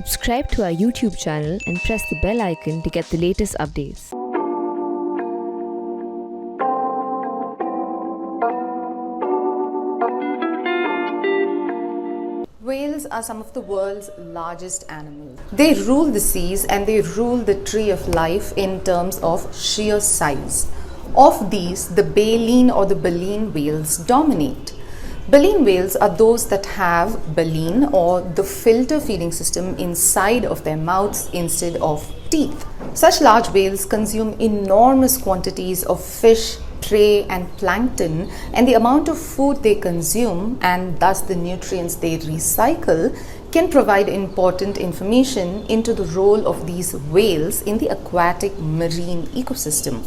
Subscribe to our YouTube channel and press the bell icon to get the latest updates. Whales are some of the world's largest animals. They rule the seas and they rule the tree of life in terms of sheer size. Of these, the baleen or the baleen whales dominate. Baleen whales are those that have baleen or the filter feeding system inside of their mouths instead of teeth. Such large whales consume enormous quantities of fish, prey and plankton, and the amount of food they consume and thus the nutrients they recycle can provide important information into the role of these whales in the aquatic marine ecosystem.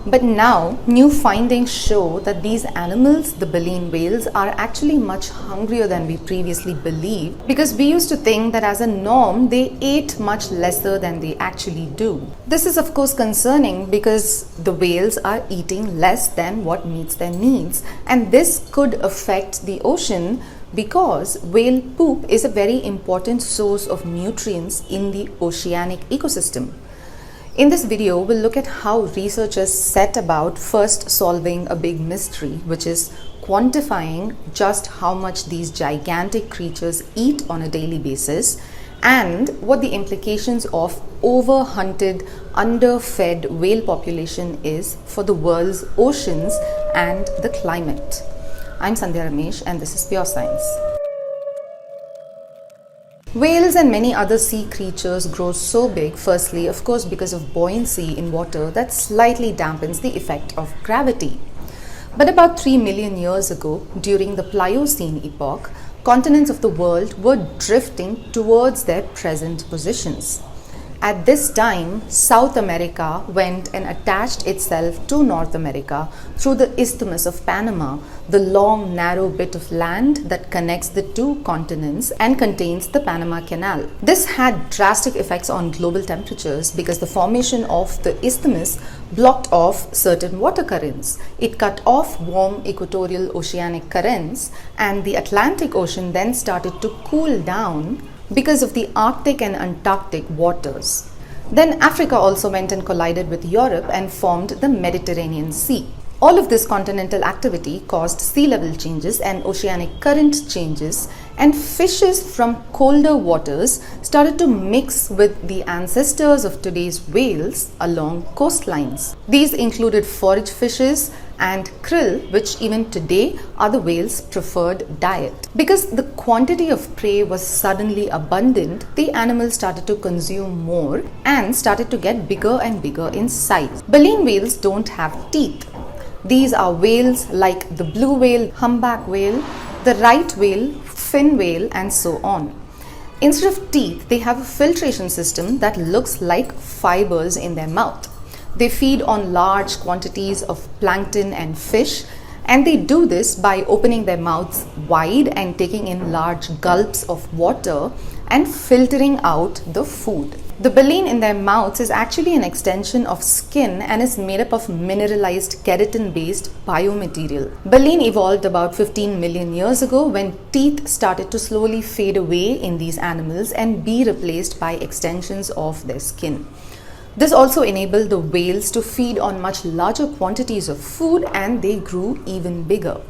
But now, new findings show that these animals, the baleen whales, are actually much hungrier than we previously believed, because we used to think that as a norm, they ate much lesser than they actually do. This is of course concerning because the whales are eating less than what meets their needs, and this could affect the ocean because whale poop is a very important source of nutrients in the oceanic ecosystem. In this video, we'll look at how researchers set about first solving a big mystery, which is quantifying just how much these gigantic creatures eat on a daily basis and what the implications of overhunted, underfed whale population is for the world's oceans and the climate. I'm Sandhya Ramesh and this is Pure Science. Whales and many other sea creatures grow so big, firstly, of course, because of buoyancy in water that slightly dampens the effect of gravity. But about 3 million years ago, during the Pliocene epoch, continents of the world were drifting towards their present positions. At this time, South America went and attached itself to North America through the Isthmus of Panama, the long, narrow bit of land that connects the two continents and contains the Panama Canal. This had drastic effects on global temperatures because the formation of the isthmus blocked off certain water currents. It cut off warm equatorial oceanic currents, and the Atlantic Ocean then started to cool down because of the Arctic and Antarctic waters. Then Africa also went and collided with Europe and formed the Mediterranean Sea. All of this continental activity caused sea level changes and oceanic current changes, and fishes from colder waters started to mix with the ancestors of today's whales along coastlines. These included forage fishes and krill, which even today are the whale's preferred diet. Because the quantity of prey was suddenly abundant, the animals started to consume more and started to get bigger and bigger in size. Baleen whales don't have teeth. These are whales like the blue whale, humpback whale, the right whale, fin whale, and so on. Instead of teeth, they have a filtration system that looks like fibers in their mouth. They feed on large quantities of plankton and fish, and they do this by opening their mouths wide and taking in large gulps of water and filtering out the food. The baleen in their mouths is actually an extension of skin and is made up of mineralized keratin-based biomaterial. Baleen evolved about 15 million years ago when teeth started to slowly fade away in these animals and be replaced by extensions of their skin. This also enabled the whales to feed on much larger quantities of food, and they grew even bigger.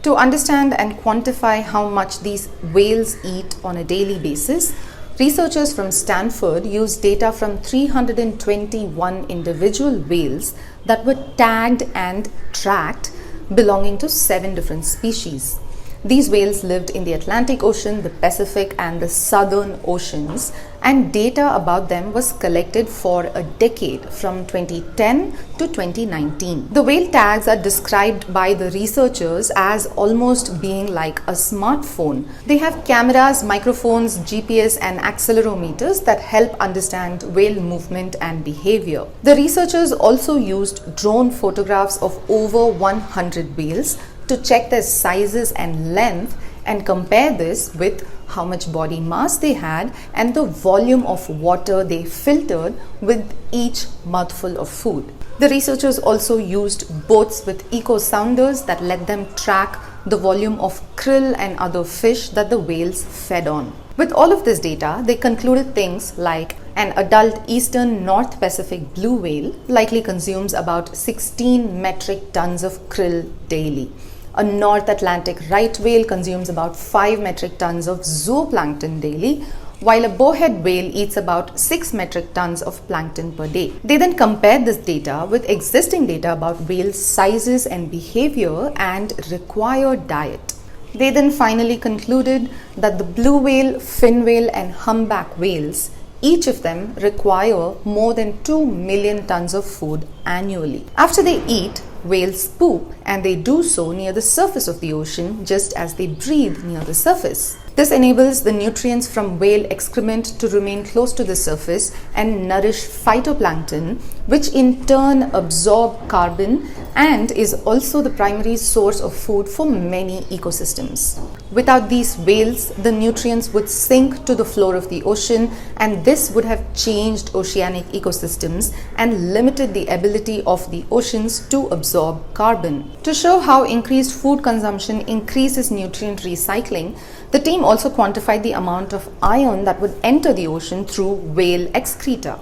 To understand and quantify how much these whales eat on a daily basis, researchers from Stanford used data from 321 individual whales that were tagged and tracked belonging to 7 different species. These whales lived in the Atlantic Ocean, the Pacific, and the Southern Oceans, and data about them was collected for a decade from 2010 to 2019. The whale tags are described by the researchers as almost being like a smartphone. They have cameras, microphones, GPS, and accelerometers that help understand whale movement and behavior. The researchers also used drone photographs of over 100 whales to check their sizes and length and compare this with how much body mass they had and the volume of water they filtered with each mouthful of food. The researchers also used boats with echo sounders that let them track the volume of krill and other fish that the whales fed on. With all of this data, they concluded things like an adult eastern North Pacific blue whale likely consumes about 16 metric tons of krill daily. A North Atlantic right whale consumes about 5 metric tons of zooplankton daily, while a bowhead whale eats about 6 metric tons of plankton per day. They then compared this data with existing data about whale sizes and behavior and required diet. They then finally concluded that the blue whale, fin whale, and humpback whales, each of them require more than 2 million tons of food annually. After they eat, whales poop, and they do so near the surface of the ocean just as they breathe near the surface. This enables the nutrients from whale excrement to remain close to the surface and nourish phytoplankton, which in turn absorb carbon and is also the primary source of food for many ecosystems. Without these whales, the nutrients would sink to the floor of the ocean, and this would have changed oceanic ecosystems and limited the ability of the oceans to absorb carbon. To show how increased food consumption increases nutrient recycling, the team also quantified the amount of iron that would enter the ocean through whale excreta.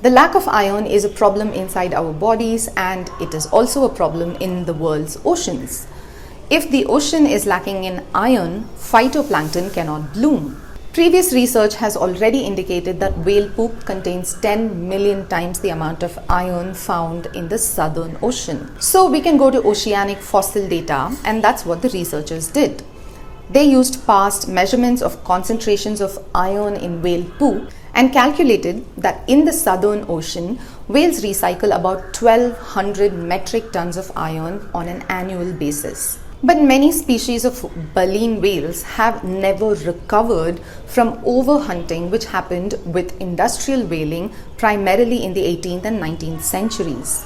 The lack of iron is a problem inside our bodies, and it is also a problem in the world's oceans. If the ocean is lacking in iron, phytoplankton cannot bloom. Previous research has already indicated that whale poop contains 10 million times the amount of iron found in the Southern Ocean. So we can go to oceanic fossil data, and that's what the researchers did. They used past measurements of concentrations of iron in whale poop and calculated that in the Southern Ocean, whales recycle about 1,200 metric tons of iron on an annual basis. But many species of baleen whales have never recovered from overhunting, which happened with industrial whaling primarily in the 18th and 19th centuries.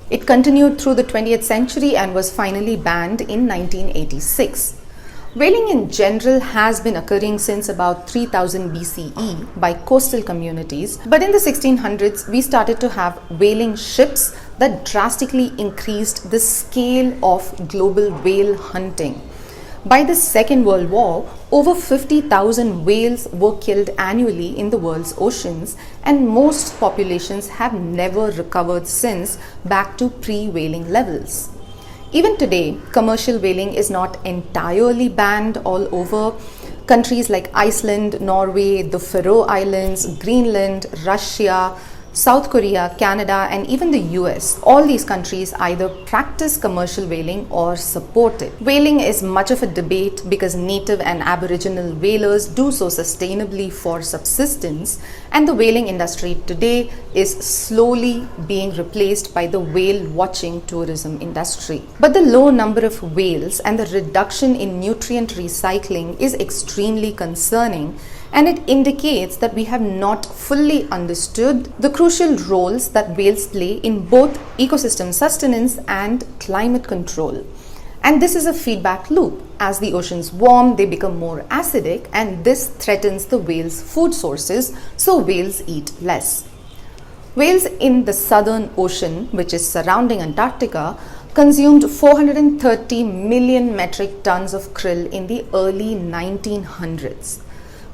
It continued through the 20th century and was finally banned in 1986. Whaling in general has been occurring since about 3000 BCE by coastal communities, but in the 1600s we started to have whaling ships that drastically increased the scale of global whale hunting. By the Second World War, over 50,000 whales were killed annually in the world's oceans, and most populations have never recovered since back to pre-whaling levels. Even today, commercial whaling is not entirely banned all over. Countries like Iceland, Norway, the Faroe Islands, Greenland, Russia, South Korea, Canada, and even the US, all these countries either practice commercial whaling or support it. Whaling is much of a debate because native and aboriginal whalers do so sustainably for subsistence, and the whaling industry today is slowly being replaced by the whale watching tourism industry. But the low number of whales and the reduction in nutrient recycling is extremely concerning, and it indicates that we have not fully understood the crucial roles that whales play in both ecosystem sustenance and climate control. And this is a feedback loop. As the oceans warm, they become more acidic, and this threatens the whales' food sources, so whales eat less. Whales in the Southern Ocean, which is surrounding Antarctica, consumed 430 million metric tons of krill in the early 1900s.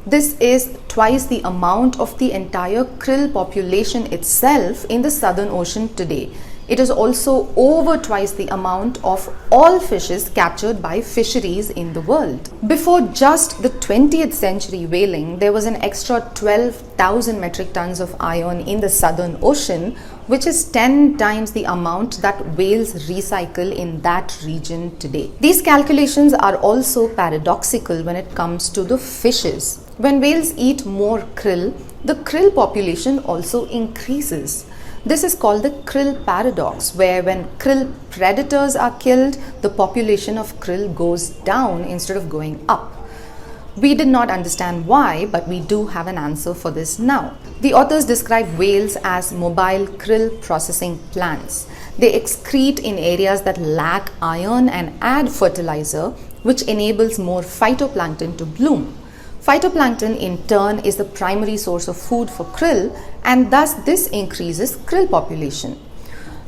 This is twice the amount of the entire krill population itself in the Southern Ocean today. It is also over twice the amount of all fishes captured by fisheries in the world. Before just the 20th century whaling, there was an extra 12,000 metric tons of iron in the Southern Ocean, which is 10 times the amount that whales recycle in that region today. These calculations are also paradoxical when it comes to the fishes. When whales eat more krill, the krill population also increases. This is called the krill paradox, where when krill predators are killed, the population of krill goes down instead of going up. We did not understand why, but we do have an answer for this now. The authors describe whales as mobile krill processing plants. They excrete in areas that lack iron and add fertilizer, which enables more phytoplankton to bloom. Phytoplankton in turn is the primary source of food for krill, and thus this increases krill population.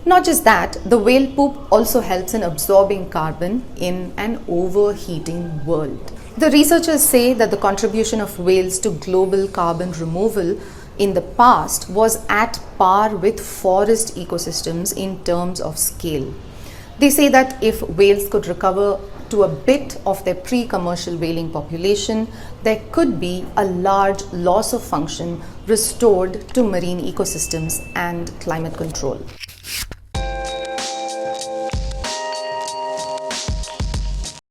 Not just that, the whale poop also helps in absorbing carbon in an overheating world. The researchers say that the contribution of whales to global carbon removal in the past was at par with forest ecosystems in terms of scale. They say that if whales could recover to a bit of their pre-commercial whaling population, there could be a large loss of function restored to marine ecosystems and climate control.